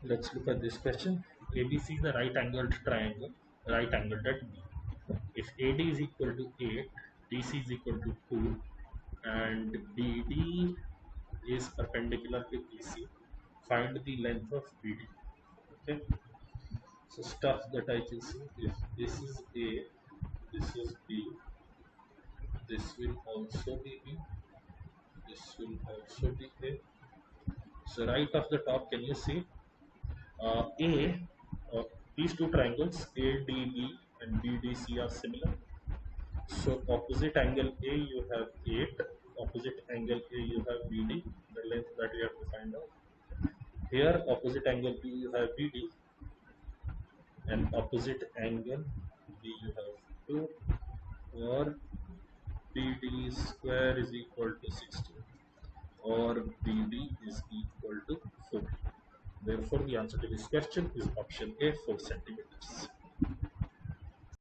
Let's look at this question. ABC is a right angled triangle, right angled at B. If AD is equal to 8, DC is equal to 2, and BD is perpendicular to EC, find the length of BD. Okay, so stuff that I can see is this is A, this is B, this will also be B, this will also be A. So right off the top, can you see A, these two triangles ADB and BDC are similar. So opposite angle A you have 8, opposite angle A you have BD, the length that we have to find out. Here opposite angle B you have BD, and opposite angle B you have 2, or BD square is equal to 16, or BD is equal to 4. Therefore the answer to this question is option A, 4 centimeters.